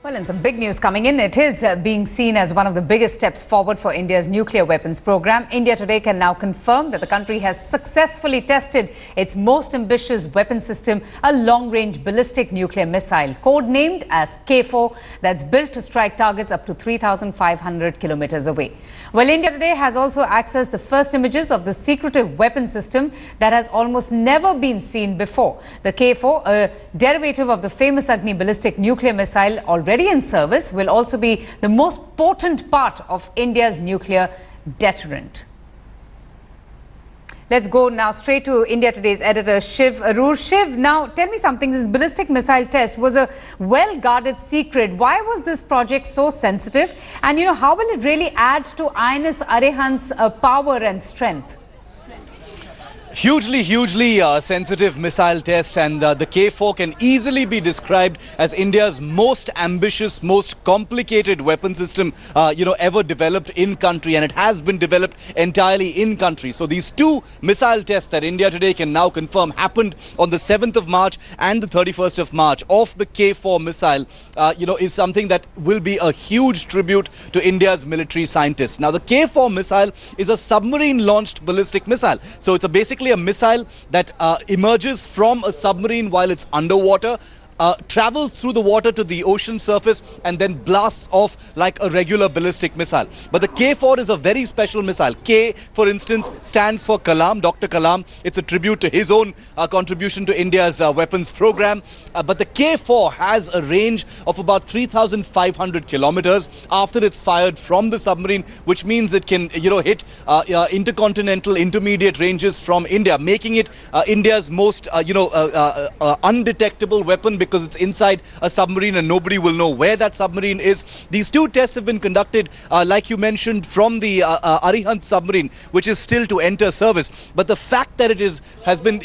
Well, and some big news coming in. It is being seen as one of the biggest steps forward for India's nuclear weapons program. India today can now confirm that the country has successfully tested its most ambitious weapon system, a long-range ballistic nuclear missile, codenamed as K-4, that's built to strike targets up to 3,500 kilometers away. Well, India today has also accessed the first images of the secretive weapon system that has almost never been seen before. The K-4, a derivative of the famous Agni ballistic nuclear missile already in service, will also be the most potent part of India's nuclear deterrent. Let's go now straight to India Today's editor Shiv Arur. Shiv, now tell me something. This ballistic missile test was a well-guarded secret. Why was this project so sensitive? And, how will it really add to INS Arihant's power and strength? Hugely sensitive missile test, and the K-4 can easily be described as India's most ambitious, most complicated weapon system, ever developed in country, and it has been developed entirely in country. So these two missile tests that India today can now confirm happened on the 7th of March and the 31st of March of the K-4 missile, is something that will be a huge tribute to India's military scientists. Now, the K-4 missile is a submarine-launched ballistic missile. So it's basically a missile that emerges from a submarine while it's underwater, travels through the water to the ocean surface, and then blasts off like a regular ballistic missile. But the K-4 is a very special missile. K, for instance, stands for Kalam, Dr. Kalam. It's a tribute to his own contribution to India's weapons program. But the K-4 has a range of about 3,500 kilometers after it's fired from the submarine, which means it can, hit intercontinental intermediate ranges from India, making it India's most, undetectable weapon, because it's inside a submarine and nobody will know where that submarine is. These two tests have been conducted, like you mentioned, from the Arihant submarine, which is still to enter service. But the fact that it has been,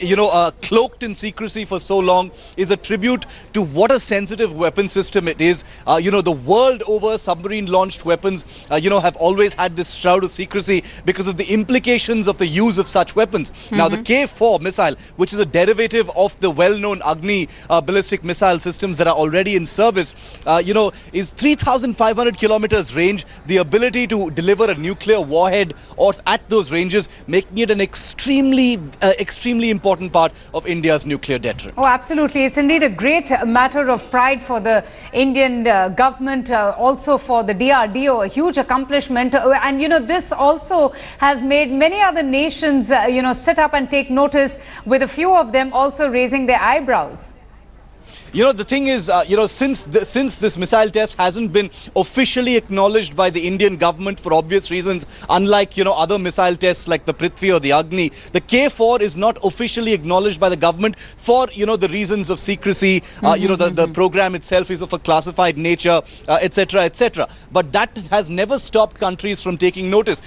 cloaked in secrecy for so long is a tribute to what a sensitive weapon system it is. The world over, submarine-launched weapons, have always had this shroud of secrecy because of the implications of the use of such weapons. Now, the K-4 missile, which is a derivative of the well-known Agni ballistic missile systems that are already in service, is 3,500 kilometers range, the ability to deliver a nuclear warhead or at those ranges, making it an extremely important part of India's nuclear deterrent. Oh, absolutely. It's indeed a great matter of pride for the Indian government, also for the DRDO, a huge accomplishment. And, this also has made many other nations, sit up and take notice, with a few of them also raising their eyebrows. The thing is, since this missile test hasn't been officially acknowledged by the Indian government for obvious reasons, unlike, other missile tests like the Prithvi or the Agni, the K-4 is not officially acknowledged by the government for, the reasons of secrecy. The program itself is of a classified nature, etc., etc. But that has never stopped countries from taking notice.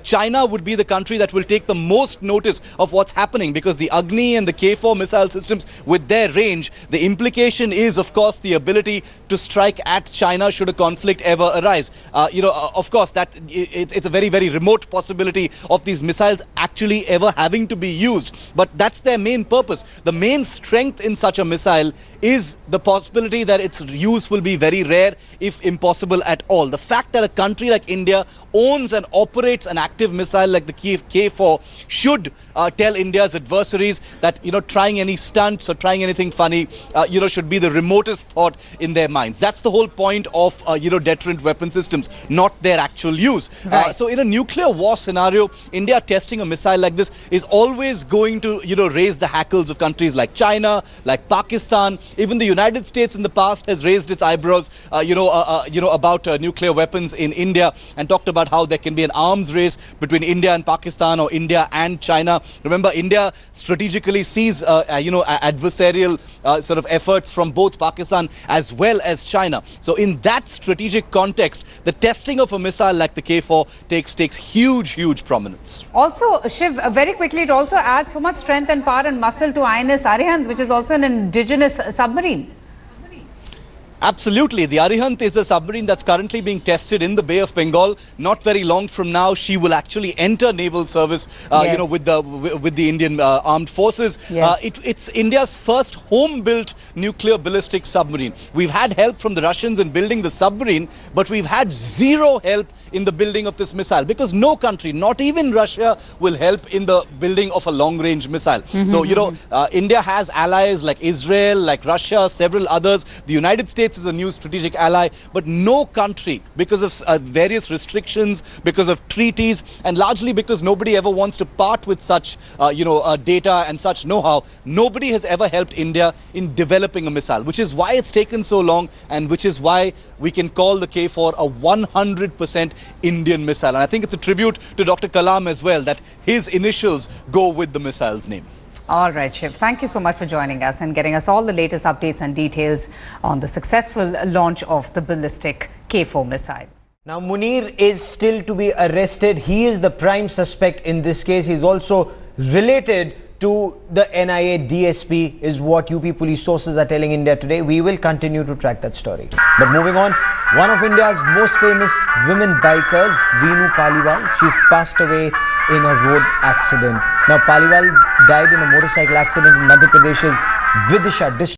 China would be the country that will take the most notice of what's happening, because the Agni and the K-4 missile systems, with their range, the implication is, of course, the ability to strike at China should a conflict ever arise. Of course, that it's a very, very remote possibility of these missiles actually ever having to be used. But that's their main purpose. The main strength in such a missile is the possibility that its use will be very rare, if impossible at all. The fact that a country like India owns and operates an active missile like the K-4 should tell India's adversaries that, trying any stunts or trying anything funny, should be the remotest thought in their minds. That's the whole point of, deterrent weapon systems, not their actual use. Right. So in a nuclear war scenario, India testing a missile like this is always going to, raise the hackles of countries like China, like Pakistan. Even the United States in the past has raised its eyebrows, about nuclear weapons in India, and talked about how there can be an arms race between India and Pakistan, or India and China. Remember, India strategically sees, adversarial sort of efforts from both Pakistan as well as China. So in that strategic context, the testing of a missile like the K-4 takes huge prominence. Also, Shiv, very quickly, it also adds so much strength and power and muscle to INS Arihant, which is also an indigenous submarine. Absolutely. The Arihant is a submarine that's currently being tested in the Bay of Bengal. Not very long from now, she will actually enter naval service, Yes. with the Indian armed forces. Yes. It's India's first home-built nuclear ballistic submarine. We've had help from the Russians in building the submarine, but we've had zero help in the building of this missile because no country, not even Russia, will help in the building of a long-range missile. So, India has allies like Israel, like Russia, several others. The United States is a new strategic ally, but no country, because of various restrictions, because of treaties, and largely because nobody ever wants to part with such, data and such know-how, nobody has ever helped India in developing a missile, which is why it's taken so long and which is why we can call the K-4 a 100% Indian missile. And I think it's a tribute to Dr. Kalam as well, that his initials go with the missile's name. All right, Shiv. Thank you so much for joining us and getting us all the latest updates and details on the successful launch of the ballistic K-4 missile. Now, Munir is still to be arrested. He is the prime suspect in this case. He's also related to the NIA DSP, is what UP police sources are telling India today. We will continue to track that story. But moving on, one of India's most famous women bikers, Veenu Paliwal, she's passed away in a road accident. Now, Paliwal died in a motorcycle accident in Madhya Pradesh's Vidisha district.